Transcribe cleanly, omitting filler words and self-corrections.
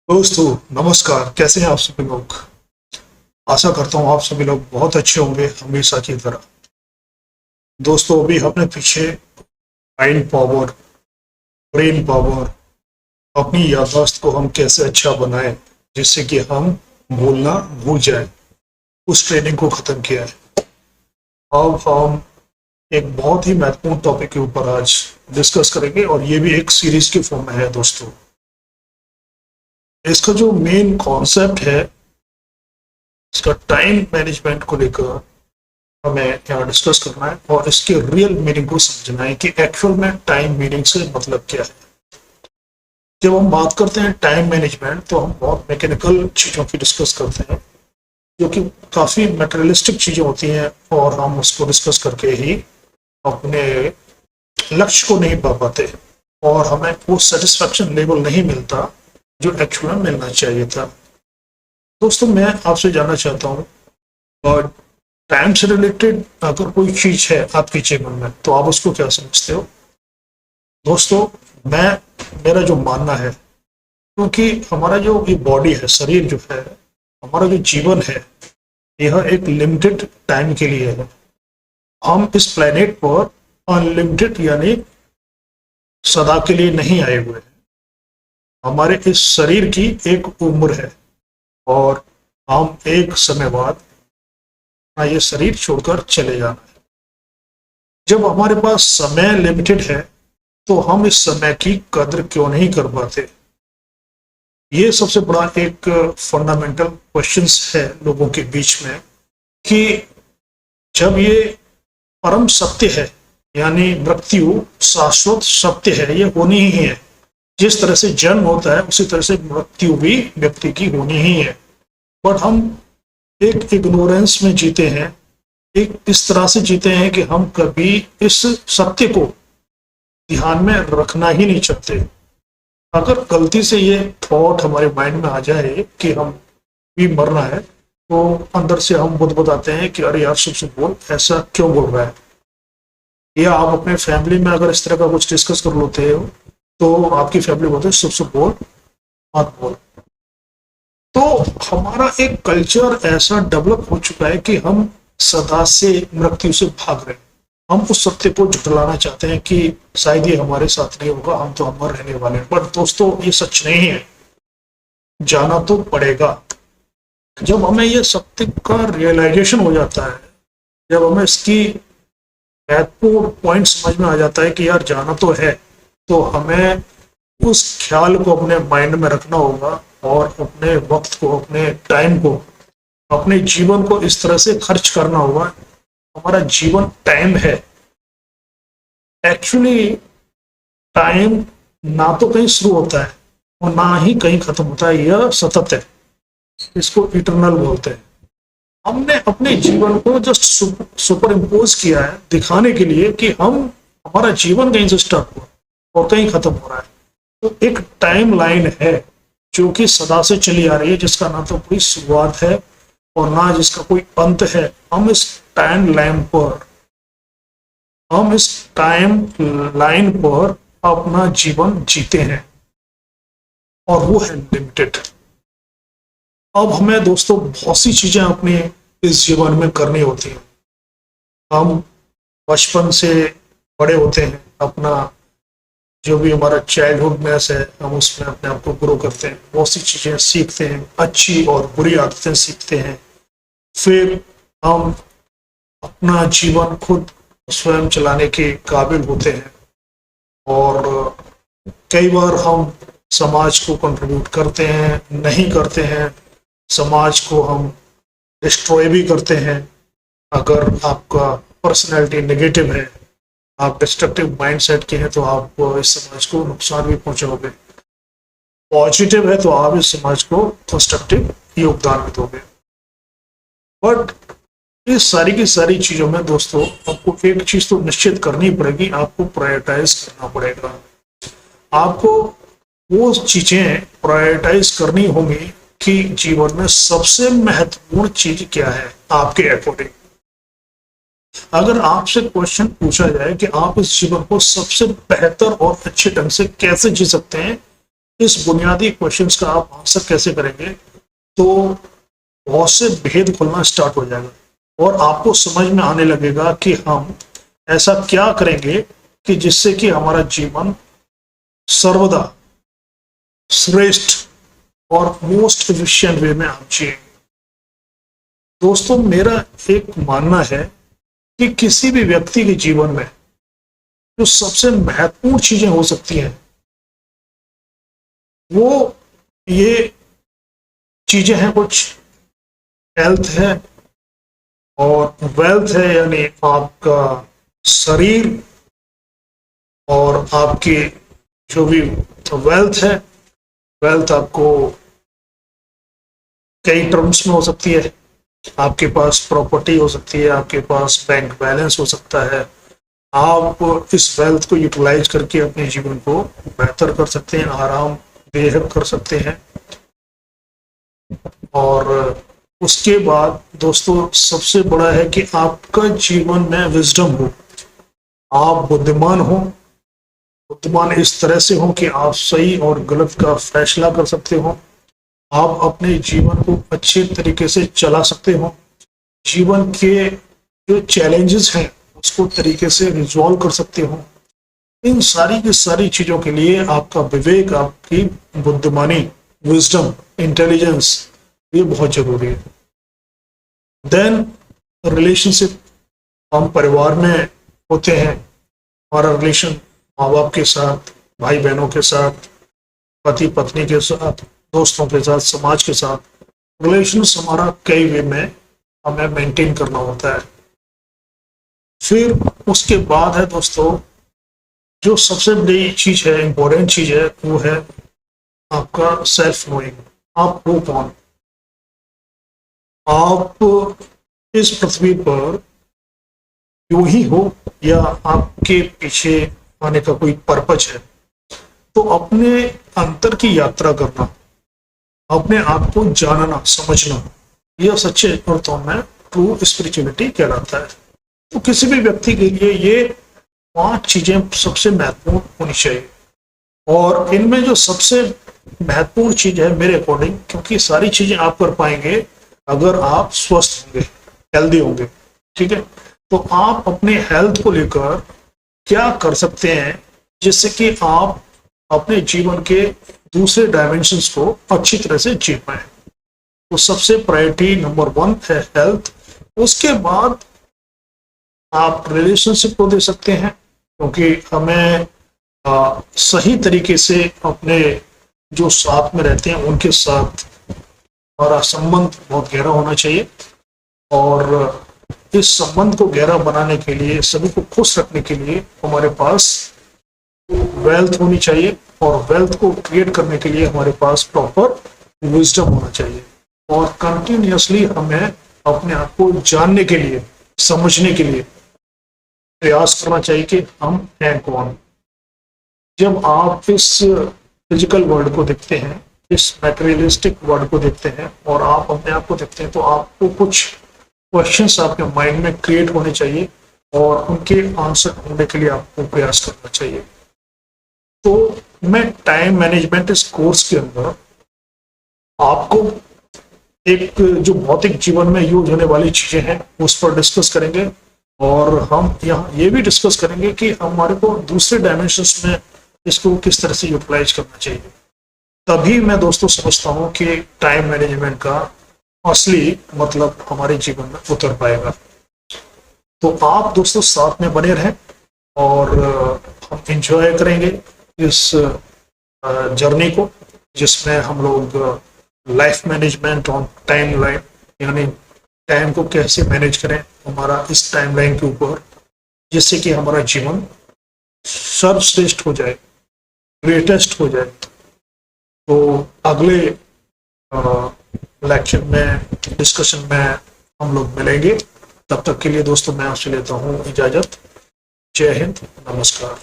दोस्तों नमस्कार। कैसे हैं आप सभी लोग। आशा करता हूँ आप सभी लोग बहुत अच्छे होंगे हमेशा की तरह। दोस्तों अभी हमने पीछे माइंड पावर, ब्रेन पावर, अपनी याददाश्त को हम कैसे अच्छा बनाएं जिससे कि हम भूलना भूल जाए, उस ट्रेनिंग को खत्म किया है। अब हम एक बहुत ही महत्वपूर्ण टॉपिक के ऊपर आज डिस्कस करेंगे और ये भी एक सीरीज के फॉर्म में है दोस्तों। इसका जो मेन कॉन्सेप्ट है, इसका टाइम मैनेजमेंट को लेकर हमें यहाँ डिस्कस करना है और इसके रियल मीनिंग को समझना है कि एक्चुअल में टाइम मीनिंग से मतलब क्या है। जब हम बात करते हैं टाइम मैनेजमेंट तो हम बहुत मैकेनिकल चीज़ों की डिस्कस करते हैं जो कि काफ़ी मटेरियलिस्टिक चीज़ें होती हैं और हम उसको डिस्कस करके ही अपने लक्ष्य को नहीं पा पाते और हमें वो सेटिस्फैक्शन लेवल नहीं मिलता जो एक्चुअल में मिलना चाहिए था। दोस्तों मैं आपसे जानना चाहता हूँ, और टाइम से रिलेटेड अगर कोई चीज है आपके जीवन में तो आप उसको क्या समझते हो। दोस्तों मैं मेरा जो मानना है, क्योंकि हमारा जो ये बॉडी है, शरीर जो है, हमारा जो जीवन है, यह एक लिमिटेड टाइम के लिए है। हम इस प्लेनेट पर अनलिमिटेड यानी सदा के लिए नहीं आए हुए हैं। हमारे इस शरीर की एक उम्र है और हम एक समय बाद ये शरीर छोड़कर चले जाना है। जब हमारे पास समय लिमिटेड है तो हम इस समय की कद्र क्यों नहीं कर पाते। ये सबसे बड़ा एक फंडामेंटल क्वेश्चंस है लोगों के बीच में कि जब ये परम सत्य है, यानी मृत्यु शाश्वत सत्य है, ये होनी ही है। जिस तरह से जन्म होता है उसी तरह से मृत्यु भी व्यक्ति की होनी ही है। बट हम एक इग्नोरेंस में जीते हैं, एक इस तरह से जीते हैं कि हम कभी इस सत्य को ध्यान में रखना ही नहीं चाहते। अगर गलती से ये थॉट हमारे माइंड में आ जाए कि हम भी मरना है तो अंदर से हम बुदबुदाते हैं कि अरे यार शुभ शुभ बोल, ऐसा क्यों बोल रहा है। या आप अपने फैमिली में अगर इस तरह का कुछ डिस्कस कर लेते हो तो आपकी फैमिली बोलते है शुभ शुभ बोल, मत बोल। तो हमारा एक कल्चर ऐसा डेवलप हो चुका है कि हम सदा से मृत्यु से भाग रहे हैं। हम उस सत्य को झुठलाना चाहते हैं कि शायद ये हमारे साथ नहीं होगा, हम तो अमर रहने वाले हैं। बट दोस्तों ये सच नहीं है, जाना तो पड़ेगा। जब हमें ये सत्य का रियलाइजेशन हो जाता है, जब हमें इसकी महत्वपूर्ण पॉइंट समझ में आ जाता है कि यार जाना तो है, तो हमें उस ख्याल को अपने माइंड में रखना होगा और अपने वक्त को, अपने टाइम को, अपने जीवन को इस तरह से खर्च करना होगा। हमारा जीवन टाइम है। एक्चुअली टाइम ना तो कहीं शुरू होता है और ना ही कहीं खत्म होता है, यह सतत है। इसको इटरनल बोलते हैं। हमने अपने जीवन को जस्ट सुपर इम्पोज किया है दिखाने के लिए कि हमारा जीवन कहीं से स्टार्ट हुआ और कहीं खत्म हो रहा है। तो एक टाइम लाइन है जो कि सदा से चली आ रही है, जिसका ना तो कोई शुरुआत है और ना जिसका कोई अंत है। हम इस टाइम लाइन पर अपना जीवन जीते हैं और वो है लिमिटेड। अब हमें दोस्तों बहुत सी चीजें अपने इस जीवन में करनी होती हैं। हम बचपन से बड़े होते हैं, अपना जो भी हमारा चाइल्डहुडनेस है, हम उसमें अपने आप को ग्रो करते हैं, बहुत सी चीजें सीखते हैं, अच्छी और बुरी आदतें सीखते हैं। फिर हम अपना जीवन खुद स्वयं चलाने के काबिल होते हैं और कई बार हम समाज को कंट्रीब्यूट करते हैं, नहीं करते हैं, समाज को हम डिस्ट्रॉय भी करते हैं। अगर आपका पर्सनैलिटी नेगेटिव है, आप डिस्ट्रक्टिव माइंडसेट के हैं, तो आप इस समाज को नुकसान भी पहुंचाओगे। पॉजिटिव है तो आप इस समाज को कंस्ट्रक्टिव योगदान भी दोगे। बट इस सारी की सारी चीजों में दोस्तों आपको एक चीज तो निश्चित करनी पड़ेगी, आपको प्रायोरिटाइज करना पड़ेगा। आपको वो चीजें प्रायोरिटाइज करनी होंगी कि जीवन में सबसे महत्वपूर्ण चीज क्या है आपके अकॉर्डिंग। अगर आपसे क्वेश्चन पूछा जाए कि आप इस जीवन को सबसे बेहतर और अच्छे ढंग से कैसे जी सकते हैं, इस बुनियादी क्वेश्चंस का आप आंसर कैसे करेंगे तो बहुत से भेद खुलना स्टार्ट हो जाएगा और आपको समझ में आने लगेगा कि हम ऐसा क्या करेंगे कि जिससे कि हमारा जीवन सर्वदा श्रेष्ठ और मोस्ट एफिशिएंट वे में हम जिए। दोस्तों, मेरा एक मानना है कि किसी भी व्यक्ति के जीवन में जो सबसे महत्वपूर्ण चीजें हो सकती हैं वो ये चीजें हैं, कुछ हेल्थ है और वेल्थ है, यानी आपका शरीर और आपकी जो भी वेल्थ है। वेल्थ आपको कई टर्म्स में हो सकती है, आपके पास प्रॉपर्टी हो सकती है, आपके पास बैंक बैलेंस हो सकता है। आप इस वेल्थ को यूटिलाइज करके अपने जीवन को बेहतर कर सकते हैं, आराम देह कर सकते हैं। और उसके बाद दोस्तों सबसे बड़ा है कि आपका जीवन में विजडम हो, आप बुद्धिमान हो। बुद्धिमान इस तरह से हो कि आप सही और गलत का फैसला कर सकते हो, आप अपने जीवन को अच्छे तरीके से चला सकते हो, जीवन के जो चैलेंजेस हैं उसको तरीके से रिजॉल्व कर सकते हो। इन सारी की सारी चीजों के लिए आपका विवेक, आपकी बुद्धिमानी, विजडम, इंटेलिजेंस, ये बहुत जरूरी है। देन रिलेशनशिप, हम परिवार में होते हैं, हमारा रिलेशन माँ बाप के साथ, भाई बहनों के साथ, पति पत्नी के साथ, दोस्तों के साथ, समाज के साथ, रिलेशन हमारा कई वे में हमें मेंटेन करना होता है। फिर उसके बाद है दोस्तों जो सबसे बड़ी चीज है, इंपॉर्टेंट चीज है, वो है आपका सेल्फ नोइंग। आप हो कौन? आप इस पृथ्वी पर यूं ही हो या आपके पीछे आने का कोई पर्पज है? तो अपने अंतर की यात्रा करना, अपने आप को जानना समझना, यह सच्चे अर्थों में ट्रू स्पिरिचुअलिटी कहलाता है। तो किसी भी व्यक्ति के लिए ये 5 चीजें सबसे महत्वपूर्ण होनी चाहिए। और इनमें जो सबसे महत्वपूर्ण चीज है मेरे अकॉर्डिंग, क्योंकि सारी चीजें आप कर पाएंगे अगर आप स्वस्थ होंगे, हेल्दी होंगे, ठीक है। तो आप अपने हेल्थ को लेकर क्या कर सकते हैं जिससे कि आप अपने जीवन के दूसरे डायमेंशंस को अच्छी तरह से जी पाए। तो सबसे प्रायोरिटी नंबर 1 है हेल्थ। उसके बाद आप रिलेशनशिप को दे सकते हैं, क्योंकि हमें सही तरीके से अपने जो साथ में रहते हैं उनके साथ हमारा संबंध बहुत गहरा होना चाहिए। और इस संबंध को गहरा बनाने के लिए, सभी को खुश रखने के लिए हमारे पास वेल्थ होनी चाहिए, और वेल्थ को क्रिएट करने के लिए हमारे पास प्रॉपर विजडम होना चाहिए। और कंटिन्यूअसली हमें अपने आप को जानने के लिए, समझने के लिए प्रयास करना चाहिए कि हम हैं कौन। जब आप इस फिजिकल वर्ल्ड को देखते हैं, इस मैटेरियलिस्टिक वर्ल्ड को देखते हैं और आप अपने आप को देखते हैं, तो आपको कुछ क्वेश्चंस आपके माइंड में क्रिएट होने चाहिए और उनके आंसर ढूंढने के लिए आपको प्रयास करना चाहिए। तो मैं टाइम मैनेजमेंट इस कोर्स के अंदर आपको एक जो भौतिक जीवन में यूज होने वाली चीजें हैं उस पर डिस्कस करेंगे, और हम यहाँ ये भी डिस्कस करेंगे कि हमारे को दूसरे डायमेंशंस में इसको किस तरह से यूटिलाइज करना चाहिए। तभी मैं दोस्तों समझता हूँ कि टाइम मैनेजमेंट का असली मतलब हमारे जीवन में उतर पाएगा। तो आप दोस्तों साथ में बने रहें और हम इंजॉय करेंगे इस जर्नी को, जिसमें हम लोग लाइफ मैनेजमेंट और टाइम लाइन, यानी टाइम को कैसे मैनेज करें हमारा इस टाइमलाइन के ऊपर, जिससे कि हमारा जीवन सर्वश्रेष्ठ हो जाए, ग्रेटेस्ट हो जाए। तो अगले लेक्चर में, डिस्कशन में हम लोग मिलेंगे। तब तक के लिए दोस्तों मैं आपसे लेता हूँ इजाजत। जय हिंद, नमस्कार।